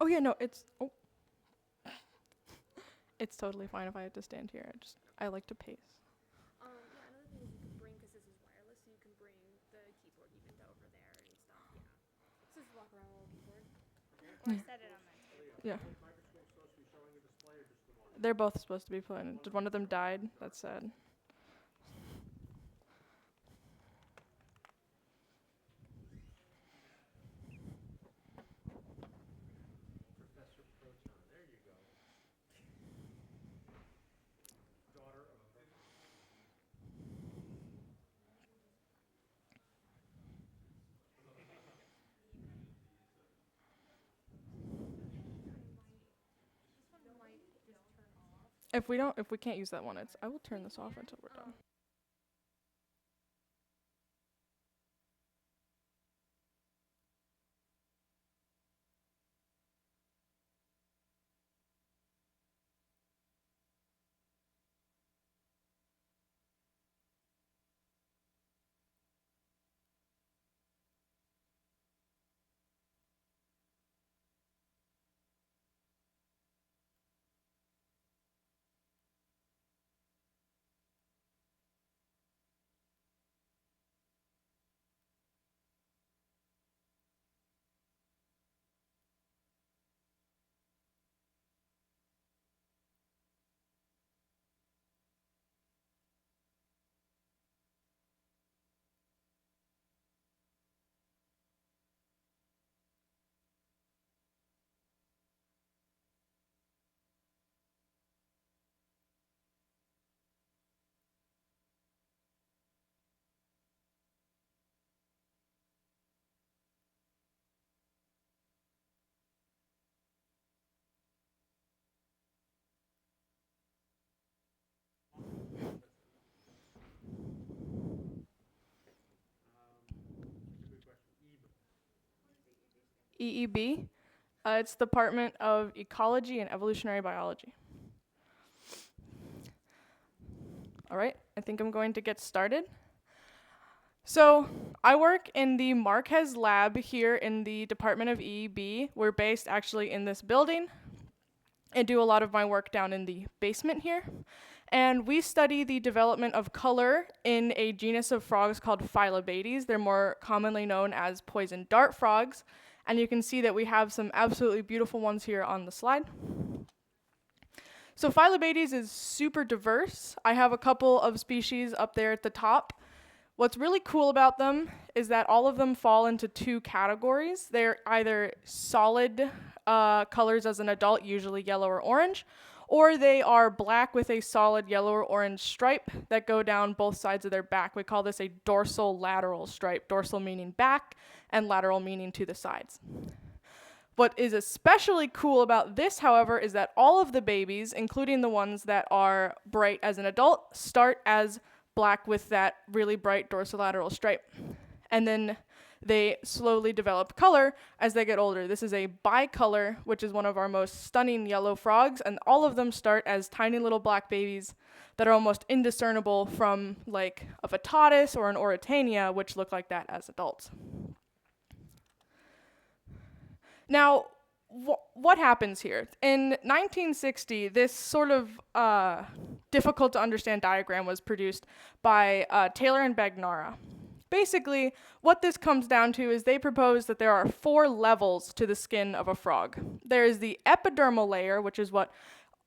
Oh yeah, no, it's totally fine if I have to stand here. I like to pace. Yeah, another thing is you can bring, because this is wireless, so you can bring the keyboard even to over there and stuff. Yeah. So just walk around with a little keyboard. Or Yeah. set it on that table. Yeah. They're both supposed to be playing. Did one of them died? That's sad. If we can't use that one, I will turn this off until we're done. EEB. It's Department of Ecology and Evolutionary Biology. All right, I think I'm going to get started. So, I work in the Marquez lab here in the Department of EEB. We're based actually in this building. I do a lot of my work down in the basement here. And we study the development of color in a genus of frogs called Phyllobates. They're more commonly known as poison dart frogs. And you can see that we have some absolutely beautiful ones here on the slide. So Phyllobates is super diverse. I have a couple of species up there at the top. What's really cool about them is that all of them fall into two categories. They're either solid colors as an adult, usually yellow or orange, or they are black with a solid yellow or orange stripe that go down both sides of their back. We call this a dorsal lateral stripe, dorsal meaning back and lateral meaning to the sides. What is especially cool about this, however, is that all of the babies, including the ones that are bright as an adult, start as black with that really bright dorsolateral stripe. And then they slowly develop color as they get older. This is a bicolor, which is one of our most stunning yellow frogs, and all of them start as tiny little black babies that are almost indiscernible from like a Phyllobates or an Oritania, which look like that as adults. Now, what happens here? In 1960, this sort of difficult to understand diagram was produced by Taylor and Bagnara. Basically, what this comes down to is they propose that there are 4 levels to the skin of a frog. There is the epidermal layer, which is what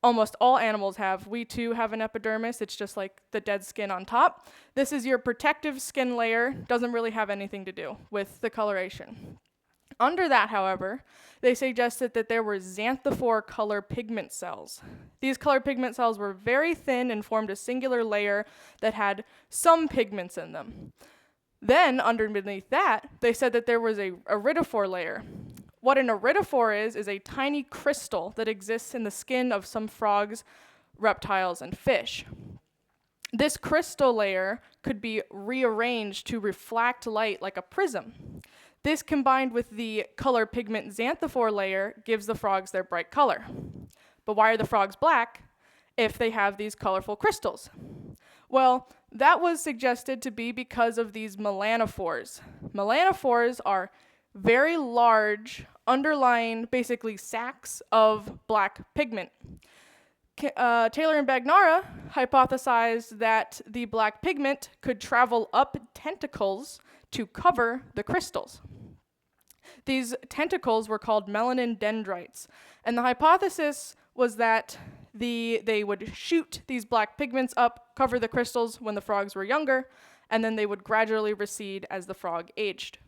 almost all animals have. We too have an epidermis. It's just like the dead skin on top. This is your protective skin layer. Doesn't really have anything to do with the coloration. Under that, however, they suggested that there were xanthophore color pigment cells. These color pigment cells were very thin and formed a singular layer that had some pigments in them. Then, underneath that, they said that there was a iridophore layer. What an iridophore is a tiny crystal that exists in the skin of some frogs, reptiles, and fish. This crystal layer could be rearranged to reflect light like a prism. This combined with the color pigment xanthophore layer gives the frogs their bright color. But why are the frogs black if they have these colorful crystals? Well, that was suggested to be because of these melanophores. Melanophores are very large underlying, basically, sacs of black pigment. Taylor and Bagnara hypothesized that the black pigment could travel up tentacles to cover the crystals. These tentacles were called melanin dendrites, and the hypothesis was that they would shoot these black pigments up, cover the crystals when the frogs were younger, and then they would gradually recede as the frog aged.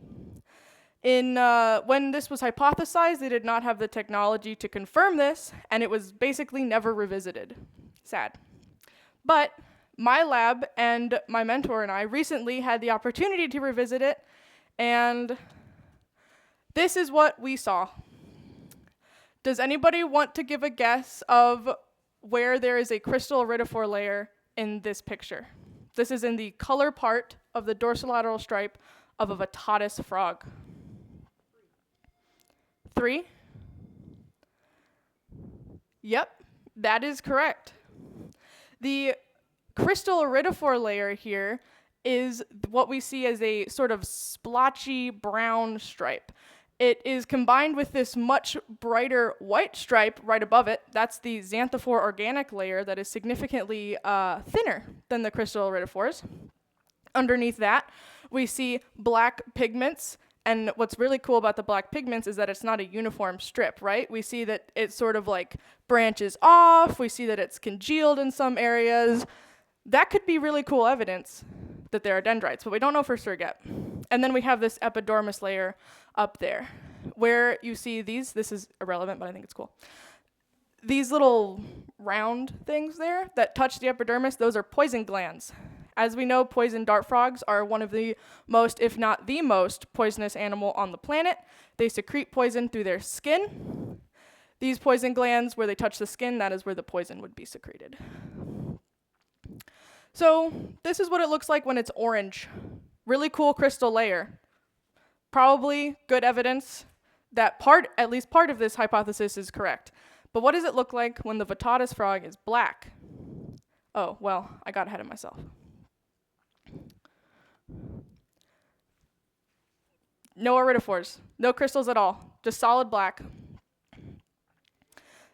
When this was hypothesized, they did not have the technology to confirm this, and it was basically never revisited. Sad. But my lab and my mentor and I recently had the opportunity to revisit it, and this is what we saw. Does anybody want to give a guess of where there is a crystal iridophore layer in this picture? This is in the color part of the dorsolateral stripe of a Vitatus frog. 3? Yep, that is correct. The crystal iridophore layer here is what we see as a sort of splotchy brown stripe. It is combined with this much brighter white stripe right above it. That's the xanthophore organic layer that is significantly thinner than the crystal iridophores. Underneath that, we see black pigments. And what's really cool about the black pigments is that it's not a uniform strip, right? We see that it sort of like branches off. We see that it's congealed in some areas. That could be really cool evidence that there are dendrites, but we don't know for sure yet. And then we have this epidermis layer up there where you see these. This is irrelevant, but I think it's cool. These little round things there that touch the epidermis, those are poison glands. As we know, poison dart frogs are one of the most, if not the most, poisonous animal on the planet. They secrete poison through their skin. These poison glands, where they touch the skin, that is where the poison would be secreted. So this is what it looks like when it's orange. Really cool crystal layer. Probably good evidence that at least part of this hypothesis is correct. But what does it look like when the Vitatus frog is black? Oh, well, I got ahead of myself. No iridophores, no crystals at all, just solid black.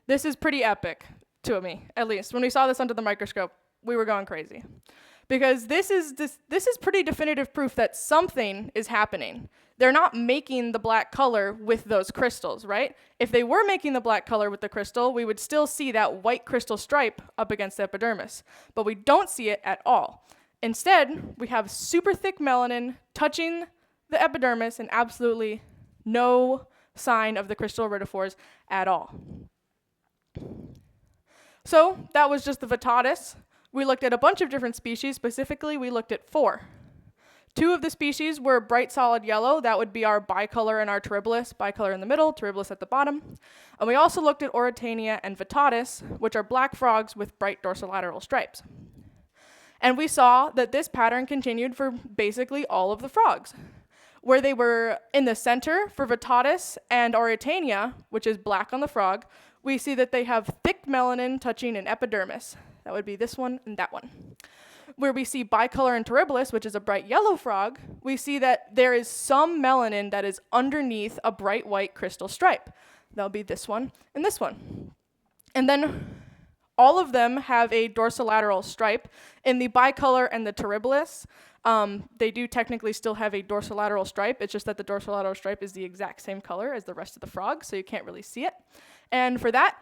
This is pretty epic to me, at least. When we saw this under the microscope, we were going crazy. Because this is pretty definitive proof that something is happening. They're not making the black color with those crystals, right? If they were making the black color with the crystal, we would still see that white crystal stripe up against the epidermis. But we don't see it at all. Instead, we have super thick melanin touching the epidermis and absolutely no sign of the crystal iridophores at all. So that was just the Vitatus. We looked at a bunch of different species. Specifically, we looked at 4. 2 of the species were bright solid yellow. That would be our bicolor and our terribilis. Bicolor in the middle, terribilis at the bottom. And we also looked at Orytania and Vitatus, which are black frogs with bright dorsolateral stripes. And we saw that this pattern continued for basically all of the frogs. Where they were in the center for Vitatus and Orytania, which is black on the frog, we see that they have thick melanin touching an epidermis. That would be this one and that one. Where we see bicolor and terribilis, which is a bright yellow frog, we see that there is some melanin that is underneath a bright white crystal stripe. That'll be this one and this one. And then all of them have a dorsolateral stripe. In the bicolor and the terribilis, they do technically still have a dorsolateral stripe. It's just that the dorsolateral stripe is the exact same color as the rest of the frog, so you can't really see it. And for that,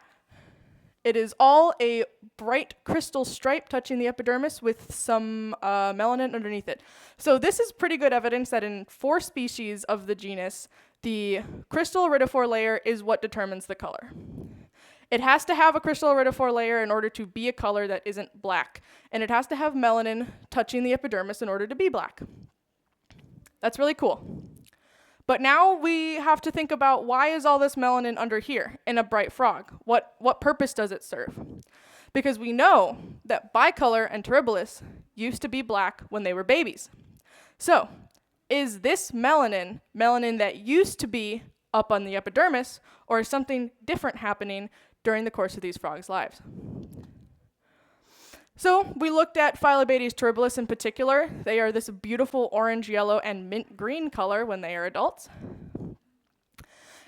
it is all a bright crystal stripe touching the epidermis with some melanin underneath it. So this is pretty good evidence that in 4 species of the genus, the crystal iridophore layer is what determines the color. It has to have a crystal iridophore layer in order to be a color that isn't black. And it has to have melanin touching the epidermis in order to be black. That's really cool. But now we have to think about, why is all this melanin under here in a bright frog? What purpose does it serve? Because we know that bicolor and terribilis used to be black when they were babies. So is this melanin that used to be up on the epidermis, or is something different happening during the course of these frogs' lives? So we looked at Phyllobates terribilis in particular. They are this beautiful orange, yellow, and mint green color when they are adults.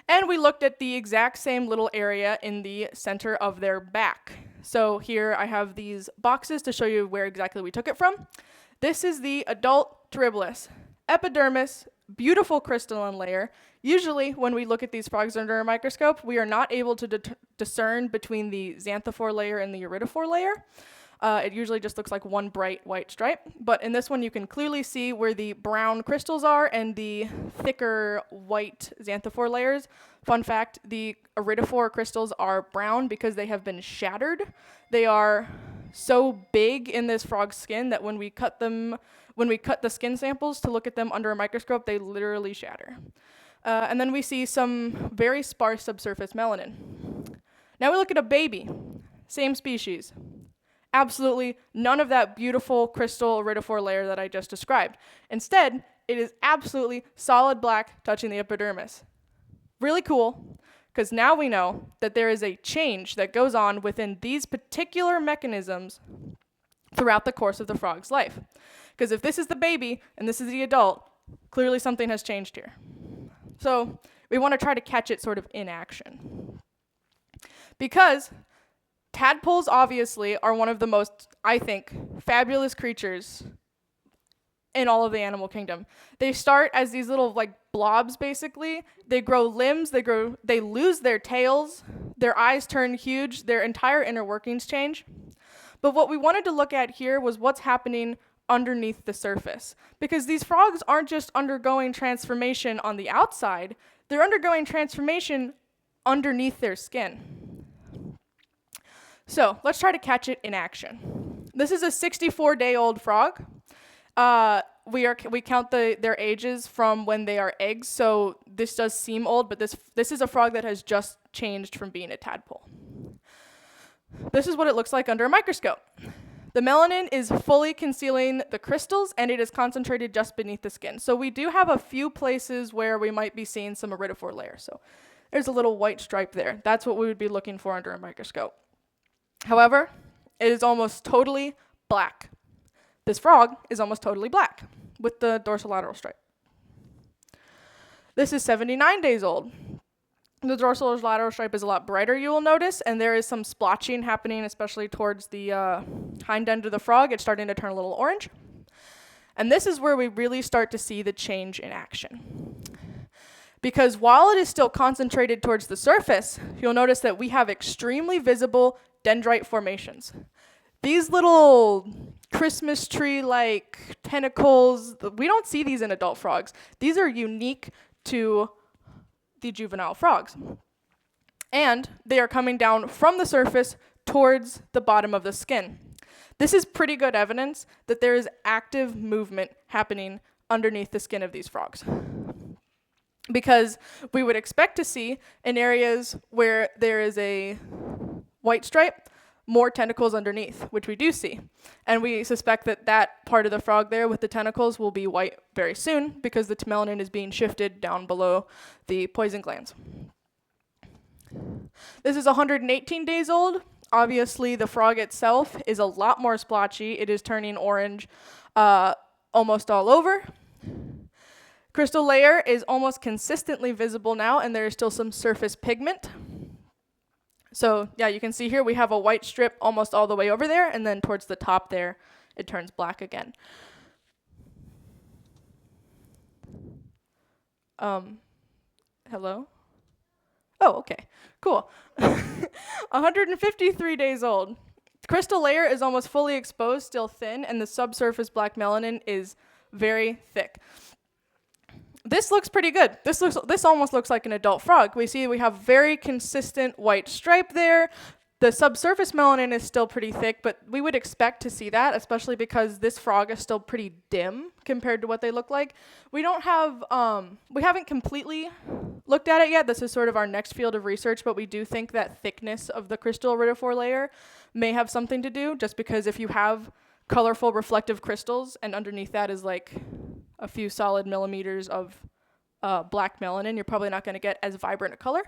And we looked at the exact same little area in the center of their back. So here I have these boxes to show you where exactly we took it from. This is the adult Terribilis. Epidermis, beautiful crystalline layer. Usually when we look at these frogs under a microscope, we are not able to discern between the xanthophore layer and the iridophore layer. It usually just looks like one bright white stripe, but in this one you can clearly see where the brown crystals are and the thicker white xanthophore layers. Fun fact, the iridophore crystals are brown because they have been shattered. They are so big in this frog's skin that when we cut the skin samples to look at them under a microscope, they literally shatter. And then we see some very sparse subsurface melanin. Now we look at a baby, same species. Absolutely none of that beautiful crystal iridophore layer that I just described. Instead, it is absolutely solid black touching the epidermis. Really cool, because now we know that there is a change that goes on within these particular mechanisms throughout the course of the frog's life. Because if this is the baby and this is the adult, clearly something has changed here. So we want to try to catch it sort of in action. Because tadpoles obviously are one of the most, I think, fabulous creatures in all of the animal kingdom. They start as these little like blobs basically. They grow limbs, they lose their tails, their eyes turn huge, their entire inner workings change. But what we wanted to look at here was what's happening underneath the surface. Because these frogs aren't just undergoing transformation on the outside, they're undergoing transformation underneath their skin. So let's try to catch it in action. This is a 64-day-old frog. We count their ages from when they are eggs, so this does seem old, but this is a frog that has just changed from being a tadpole. This is what it looks like under a microscope. The melanin is fully concealing the crystals, and it is concentrated just beneath the skin. So we do have a few places where we might be seeing some iridophore layer. So there's a little white stripe there. That's what we would be looking for under a microscope. However, it is almost totally black. This frog is almost totally black with the dorsolateral stripe. This is 79 days old. The dorsolateral stripe is a lot brighter, you will notice, and there is some splotching happening, especially towards the hind end of the frog. It's starting to turn a little orange. And this is where we really start to see the change in action. Because while it is still concentrated towards the surface, you'll notice that we have extremely visible dendrite formations. These little Christmas tree-like tentacles, we don't see these in adult frogs. These are unique to the juvenile frogs. And they are coming down from the surface towards the bottom of the skin. This is pretty good evidence that there is active movement happening underneath the skin of these frogs. Because we would expect to see in areas where there is a white stripe, more tentacles underneath, which we do see. And we suspect that that part of the frog there with the tentacles will be white very soon because the melanin is being shifted down below the poison glands. This is 118 days old. Obviously, the frog itself is a lot more splotchy. It is turning orange almost all over. Crystal layer is almost consistently visible now, and there is still some surface pigment. So yeah, you can see here we have a white strip almost all the way over there, and then towards the top there, it turns black again. Hello? Oh, okay, cool. 153 days old. The crystal layer is almost fully exposed, still thin, and the subsurface black melanin is very thick. This looks pretty good. This almost looks like an adult frog. We have very consistent white stripe there. The subsurface melanin is still pretty thick, but we would expect to see that, especially because this frog is still pretty dim compared to what they look like. We haven't completely looked at it yet. This is sort of our next field of research, but we do think that thickness of the crystal iridophore layer may have something to do, just because if you have colorful reflective crystals and underneath that is like a few solid millimeters of black melanin, you're probably not going to get as vibrant a color.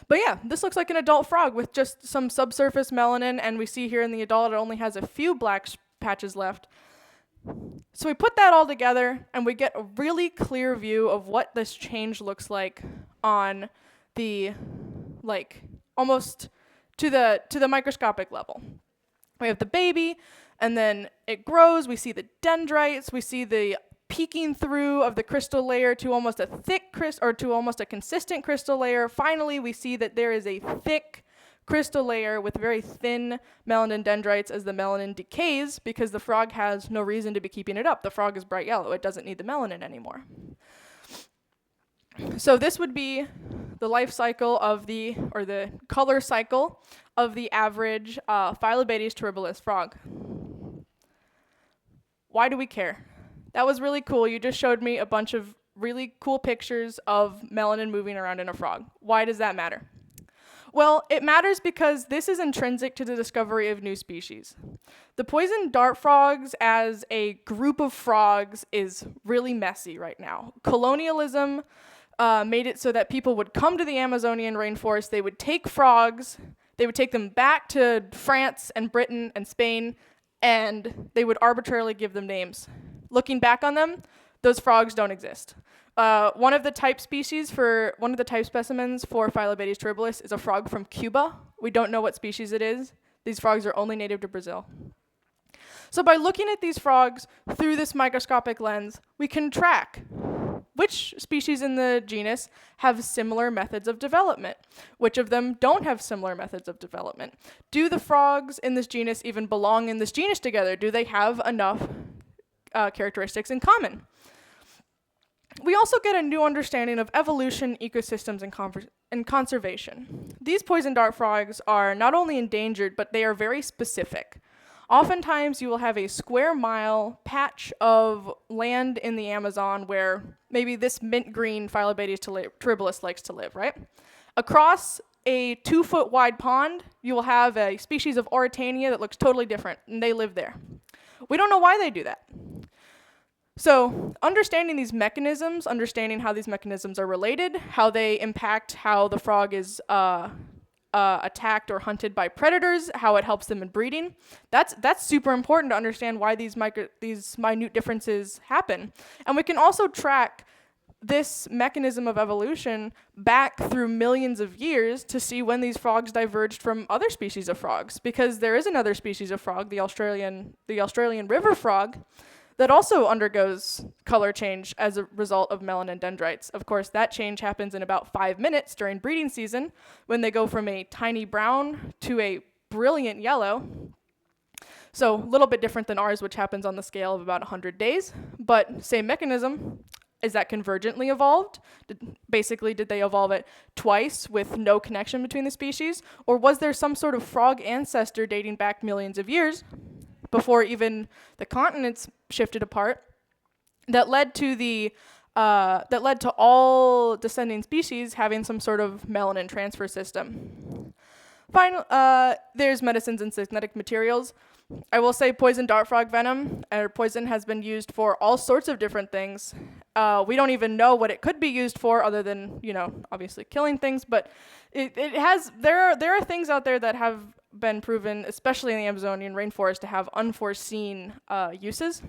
But yeah, this looks like an adult frog with just some subsurface melanin, and we see here in the adult it only has a few black patches left. So we put that all together and we get a really clear view of what this change looks like on the like almost to the microscopic level. We have the baby and then it grows, we see the dendrites, we see the peeking through of the crystal layer to almost a thick or to almost a consistent crystal layer. Finally, we see that there is a thick crystal layer with very thin melanin dendrites as the melanin decays because the frog has no reason to be keeping it up. The frog is bright yellow. It doesn't need the melanin anymore. So this would be the life cycle of the color cycle of the average Phyllobates terribilis frog. Why do we care? That was really cool. You just showed me a bunch of really cool pictures of melanin moving around in a frog. Why does that matter? Well, it matters because this is intrinsic to the discovery of new species. The poison dart frogs as a group of frogs is really messy right now. Colonialism made it so that people would come to the Amazonian rainforest, they would take frogs, they would take them back to France and Britain and Spain, and they would arbitrarily give them names. Looking back on them, those frogs don't exist. One of the type specimens for Phyllobates terribilis is a frog from Cuba. We don't know what species it is. These frogs are only native to Brazil. So by looking at these frogs through this microscopic lens, we can track which species in the genus have similar methods of development. Which of them don't have similar methods of development? Do the frogs in this genus even belong in this genus together? Do they have enough characteristics in common? We also get a new understanding of evolution, ecosystems, and conservation. These poison dart frogs are not only endangered, but they are very specific. Oftentimes, you will have a square mile patch of land in the Amazon where maybe this mint green Phyllobates terribilis likes to live, right? Across a 2-foot wide pond, you will have a species of Oritania that looks totally different, and they live there. We don't know why they do that. So understanding these mechanisms, understanding how these mechanisms are related, how they impact how the frog is attacked or hunted by predators, how it helps them in breeding, that's super important to understand why these minute differences happen. And we can also track this mechanism of evolution back through millions of years to see when these frogs diverged from other species of frogs, because there is another species of frog, the Australian river frog, that also undergoes color change as a result of melanin dendrites. Of course, that change happens in about 5 minutes during breeding season when they go from a tiny brown to a brilliant yellow. So a little bit different than ours, which happens on the scale of about 100 days, but same mechanism. Is that convergently evolved? Did they evolve it twice with no connection between the species? Or was there some sort of frog ancestor dating back millions of years before even the continents shifted apart that led to all descending species having some sort of melanin transfer system? There's medicines and synthetic materials. I will say poison dart frog venom or poison has been used for all sorts of different things. We don't even know what it could be used for other than, obviously killing things, but there are things out there that have been proven, especially in the Amazonian rainforest, to have unforeseen uses.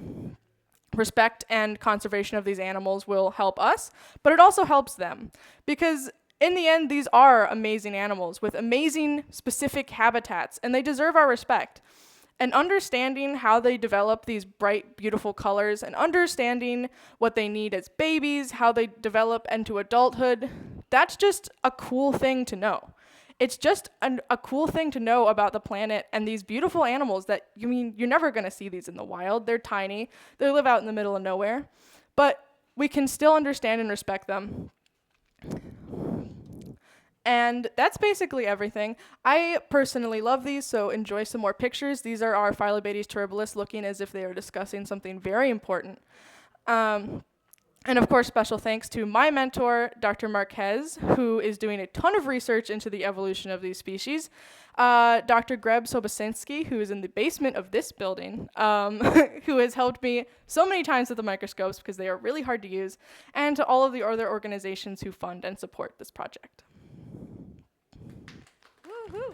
Respect and conservation of these animals will help us, but it also helps them because in the end, these are amazing animals with amazing specific habitats, and they deserve our respect. And understanding how they develop these bright, beautiful colors, and understanding what they need as babies, how they develop into adulthood, that's just a cool thing to know. It's just a cool thing to know about the planet and these beautiful animals that, you're never going to see these in the wild. They're tiny. They live out in the middle of nowhere. But we can still understand and respect them. And that's basically everything. I personally love these, so enjoy some more pictures. These are our Phyllobates terribilis looking as if they are discussing something very important. And of course, special thanks to my mentor, Dr. Marquez, who is doing a ton of research into the evolution of these species. Dr. Greb Sobosinski, who is in the basement of this building, who has helped me so many times with the microscopes because they are really hard to use, and to all of the other organizations who fund and support this project. Woo-hoo.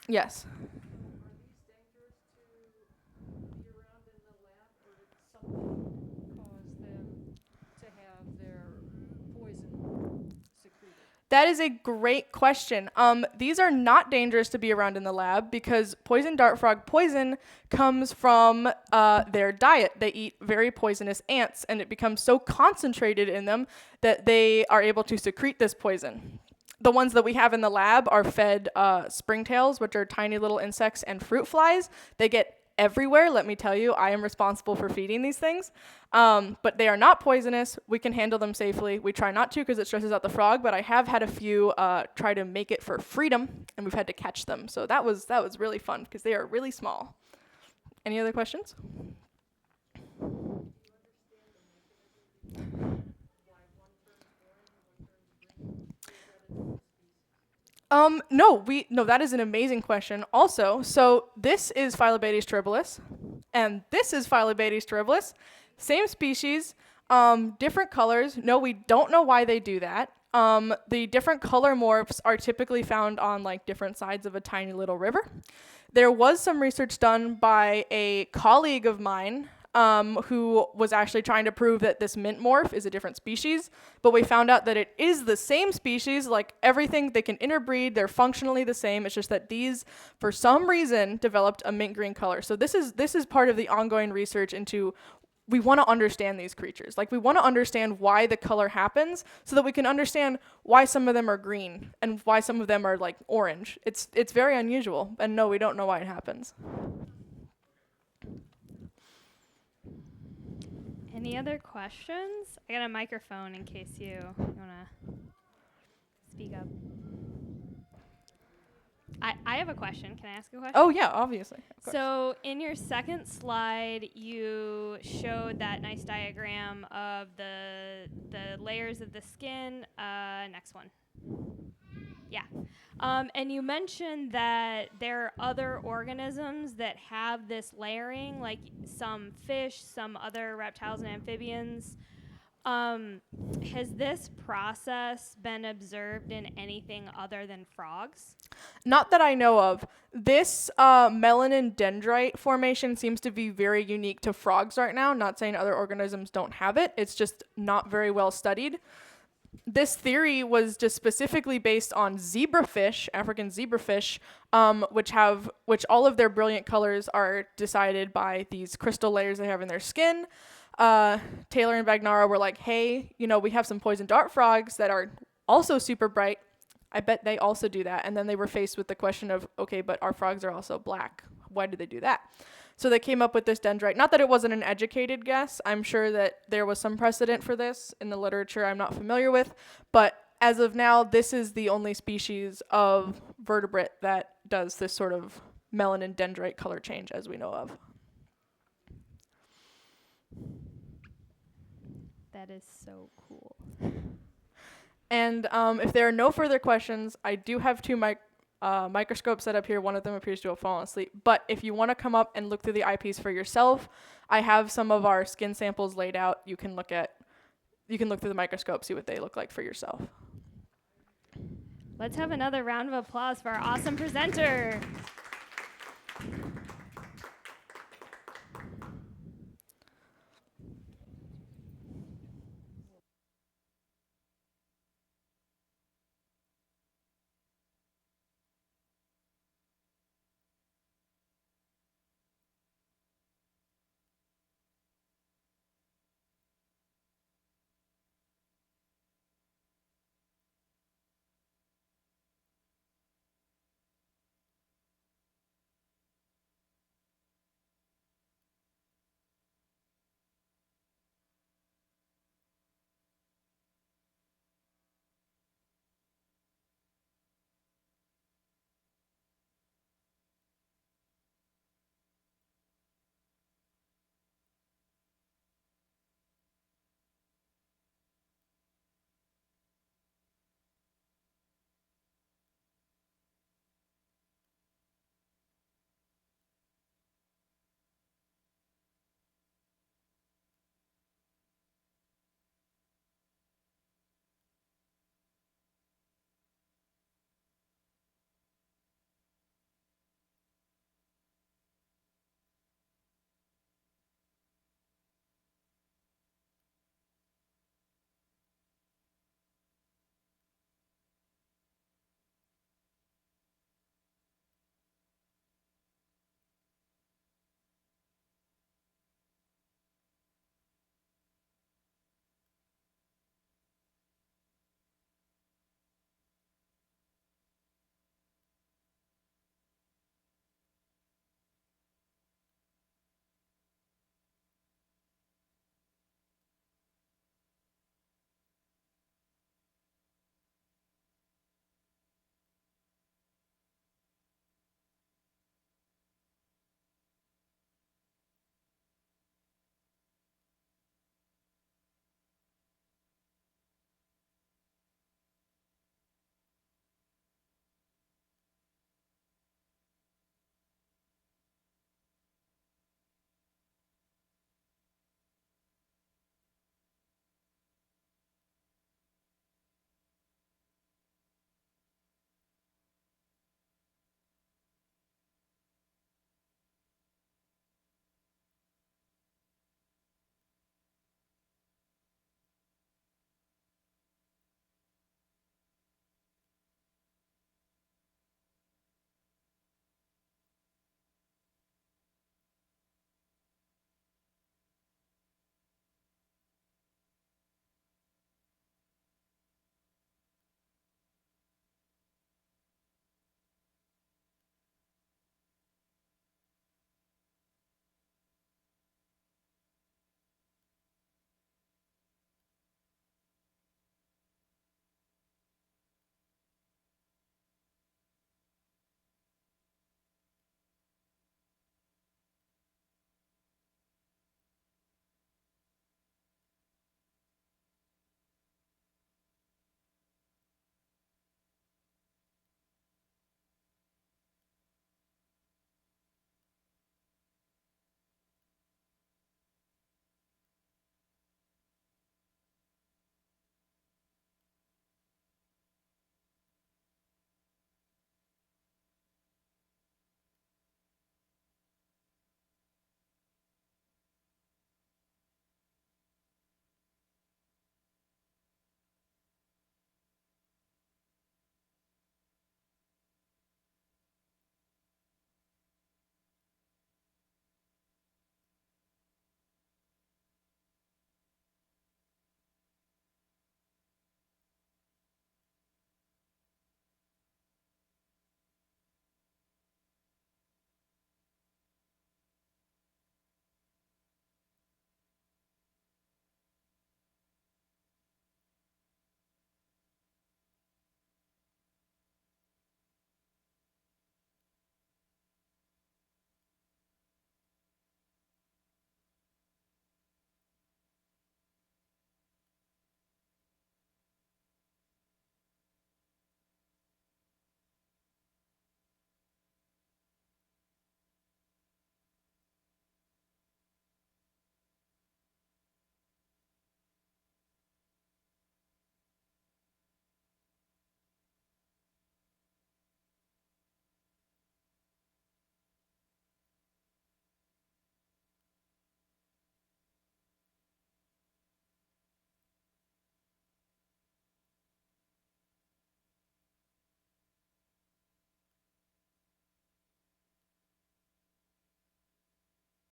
Yes. That is a great question. These are not dangerous to be around in the lab because poison dart frog poison comes from their diet. They eat very poisonous ants, and it becomes so concentrated in them that they are able to secrete this poison. The ones that we have in the lab are fed springtails, which are tiny little insects, and fruit flies. They get everywhere. Let me tell you, I am responsible for feeding these things. But they are not poisonous. We can handle them safely. We try not to because it stresses out the frog, but I have had a few try to make it for freedom, and we've had to catch them. So that was really fun because they are really small. Any other questions? No, that is an amazing question. Also, so this is Phyllobates terribilis, and this is Phyllobates terribilis. Same species, different colors. No, we don't know why they do that. The different color morphs are typically found on like different sides of a tiny little river. There was some research done by a colleague of mine who was actually trying to prove that this mint morph is a different species, but we found out that it is the same species. Like everything, they can interbreed, they're functionally the same. It's just that these, for some reason, developed a mint green color. So this is part of the ongoing research into, we want to understand these creatures. Like we want to understand why the color happens so that we can understand why some of them are green and why some of them are like orange. It's very unusual, and no, we don't know why it happens. Any other questions? I got a microphone in case you want to speak up. I have a question. Can I ask a question? Oh yeah, obviously. Of course. So in your second slide, you showed that nice diagram of the layers of the skin. Next one. Yeah. And you mentioned that there are other organisms that have this layering, like some fish, some other reptiles and amphibians. Has this process been observed in anything other than frogs? Not that I know of. This melanin dendrite formation seems to be very unique to frogs right now. Not saying other organisms don't have it. It's just not very well studied. This theory was just specifically based on zebrafish, African zebrafish, which all of their brilliant colors are decided by these crystal layers they have in their skin. Taylor and Bagnara were like, hey, we have some poison dart frogs that are also super bright. I bet they also do that. And then they were faced with the question of, okay, but our frogs are also black. Why do they do that? So they came up with this dendrite. Not that it wasn't an educated guess. I'm sure that there was some precedent for this in the literature I'm not familiar with. But as of now, this is the only species of vertebrate that does this sort of melanin dendrite color change as we know of. That is so cool. And if there are no further questions, I do have two microscopes set up here. One of them appears to have fallen asleep. But if you want to come up and look through the eyepiece for yourself, I have some of our skin samples laid out. You can look through the microscope, see what they look like for yourself. Let's have another round of applause for our awesome presenter.